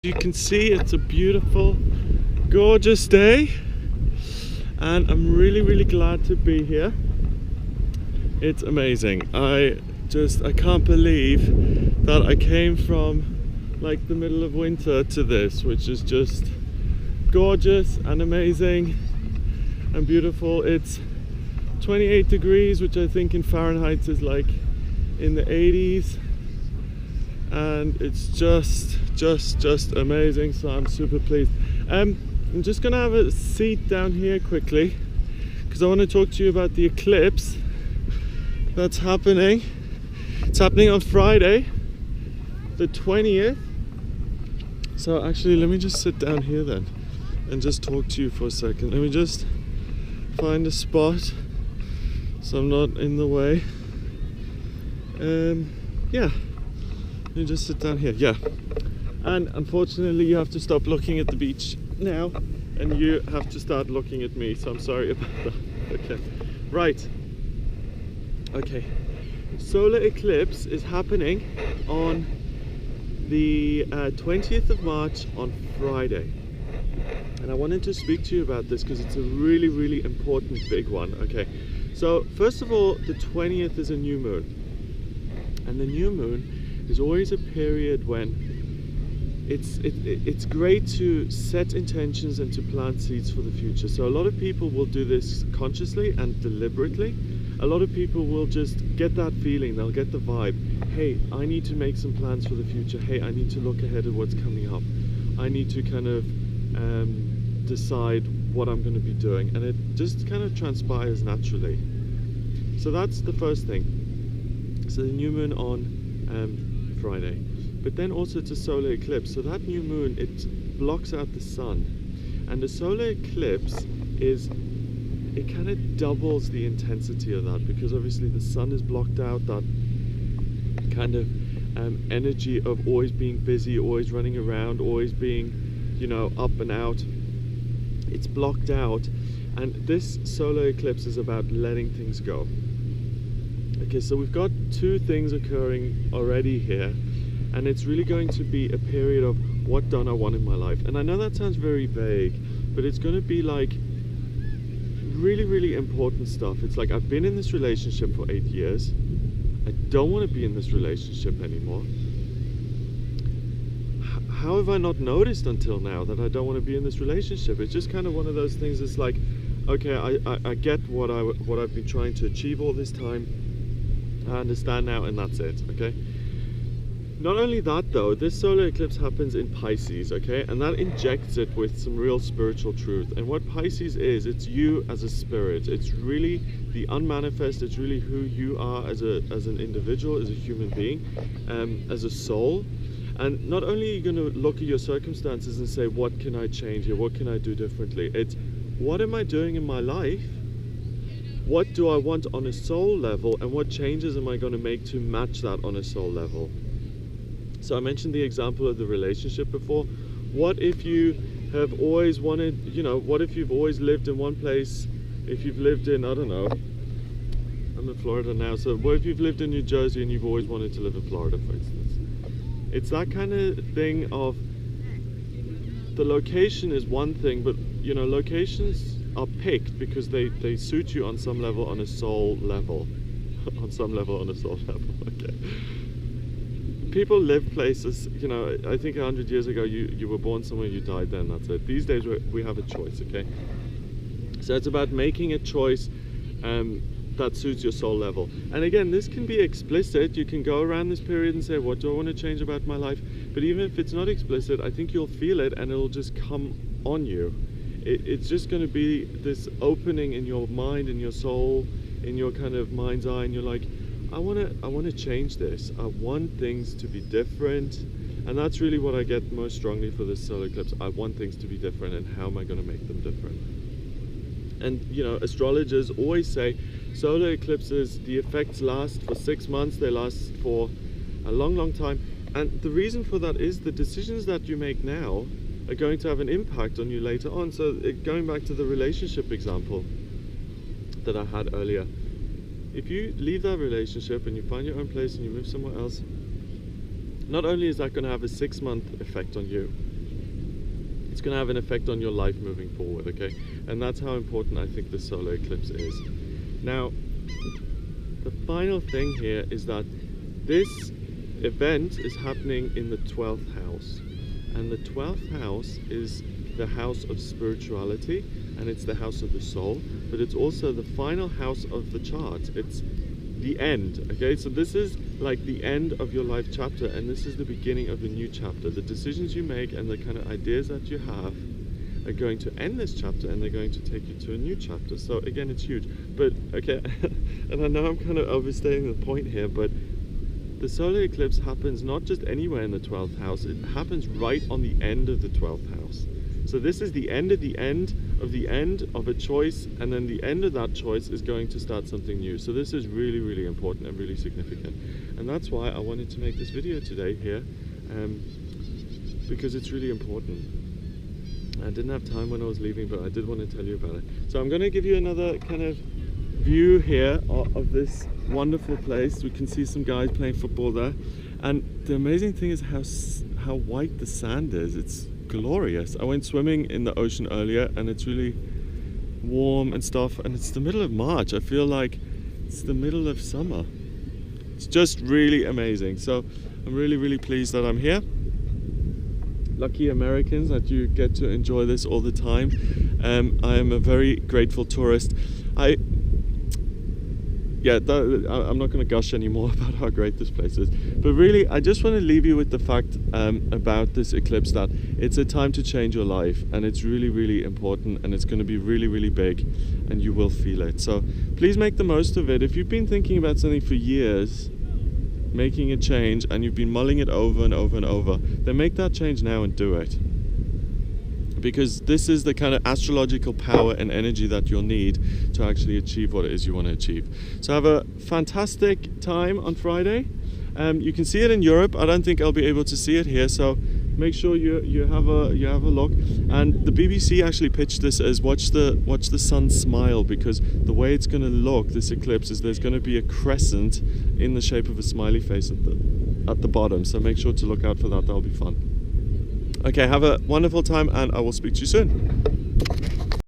You can see it's a beautiful, gorgeous day, and I'm really glad to be here. It's amazing. I can't believe that I came from like the middle of winter to this, which is just gorgeous and amazing and beautiful. It's 28 degrees, which I think in Fahrenheit is like in the 80s, and it's just amazing. So I'm super pleased. I'm just gonna have a seat down here quickly because I want to talk to you about the eclipse that's happening. It's happening on Friday the 20th. So actually let me just sit down here then and just talk to you for a second. Let me just find a spot so I'm not in the way. Yeah, let me just sit down here. Yeah, and unfortunately you have to stop looking at the beach now and you have to start looking at me, so I'm sorry about that. Okay, right, okay, solar eclipse is happening on the 20th of March on Friday, and I wanted to speak to you about this because it's a really important big one. Okay, so first of all, the 20th is a new moon, and the new moon is always a period when it's great to set intentions and to plant seeds for the future. So a lot of people will do this consciously and deliberately. A lot of people will just get that feeling, they'll get the vibe, hey, I need to make some plans for the future, hey, I need to look ahead at what's coming up, I need to kind of decide what I'm going to be doing, and it just kind of transpires naturally. So that's the first thing. So the new moon on Friday, but then also it's a solar eclipse. So that new moon, it blocks out the sun, and the solar eclipse it kind of doubles the intensity of that, because obviously the sun is blocked out. That kind of energy of always being busy, always running around, always being, you know, up and out, it's blocked out. And this solar eclipse is about letting things go. Okay, so we've got two things occurring already here, and it's really going to be a period of what don't I want in my life. And I know that sounds very vague, but it's going to be like really important stuff. It's like, I've been in this relationship for 8 years, I don't want to be in this relationship anymore. How have I not noticed until now that I don't want to be in this relationship? It's just kind of one of those things. It's like, okay, I get what I've been trying to achieve all this time, I understand now, and that's it. Okay, not only that though, this solar eclipse happens in Pisces, okay, and that injects it with some real spiritual truth. And what Pisces is, it's you as a spirit. It's really the unmanifest. It's really who you are as an individual, as a human being, as a soul. And not only are you going to look at your circumstances and say, what can I change here, what can I do differently? It's, what am I doing in my life? What do I want on a soul level, and what changes am I going to make to match that on a soul level? So I mentioned the example of the relationship before. What if you have always wanted, you know, what if you've always lived in one place? If you've lived in, I don't know, I'm in Florida now, so what if you've lived in New Jersey and you've always wanted to live in Florida, for instance? It's that kind of thing of, the location is one thing, but you know, locations are picked because they suit you on some level, on a soul level. On some level, on a soul level, okay. People live places, you know, I think 100 years ago you were born somewhere, you died then, that's it. These days we have a choice, okay? So it's about making a choice that suits your soul level. And again, this can be explicit. You can go around this period and say, what do I want to change about my life? But even if it's not explicit, I think you'll feel it and it'll just come on you. It's just going to be this opening in your mind, in your soul, in your kind of mind's eye, and you're like, I want to change this. I want things to be different. And that's really what I get most strongly for this solar eclipse. I want things to be different, and how am I going to make them different? And you know, astrologers always say solar eclipses, the effects last for 6 months, they last for a long time. And the reason for that is the decisions that you make now are going to have an impact on you later on. So going back to the relationship example that I had earlier, if you leave that relationship and you find your own place and you move somewhere else, not only is that going to have a 6-month effect on you, it's going to have an effect on your life moving forward, okay? And that's how important I think the solar eclipse is. Now, the final thing here is that this event is happening in the 12th house. And the 12th house is the house of spirituality, and it's the house of the soul, but it's also the final house of the chart. It's the end, okay? So this is like the end of your life chapter, and this is the beginning of the new chapter. The decisions you make and the kind of ideas that you have are going to end this chapter, and they're going to take you to a new chapter. So again, it's huge. But okay, and I know I'm kind of overstating the point here, but the solar eclipse happens not just anywhere in the 12th house, it happens right on the end of the 12th house. So this is the end of the end of the end of a choice, and then the end of that choice is going to start something new. So this is really, really important and really significant. And that's why I wanted to make this video today here, because it's really important. I didn't have time when I was leaving, but I did want to tell you about it. So I'm going to give you another kind of view here of this wonderful place. We can see some guys playing football there. And the amazing thing is how white the sand is. It's glorious. I went swimming in the ocean earlier, and it's really warm and stuff, and it's the middle of March. I feel like it's the middle of summer. It's just really amazing. So I'm really, really pleased that I'm here. Lucky Americans that you get to enjoy this all the time. I am a very grateful tourist. I'm not going to gush anymore about how great this place is, but really I just want to leave you with the fact about this eclipse, that it's a time to change your life, and it's really, really important, and it's going to be really, really big, and you will feel it. So please make the most of it. If you've been thinking about something for years, making a change, and you've been mulling it over and over and over, then make that change now and do it. Because this is the kind of astrological power and energy that you'll need to actually achieve what it is you want to achieve. So have a fantastic time on Friday. You can see it in Europe. I don't think I'll be able to see it here, so make sure you have a look. And the BBC actually pitched this as watch the sun smile, because the way it's going to look, this eclipse, is there's going to be a crescent in the shape of a smiley face at the bottom. So make sure to look out for that. That'll be fun. Okay, have a wonderful time, and I will speak to you soon.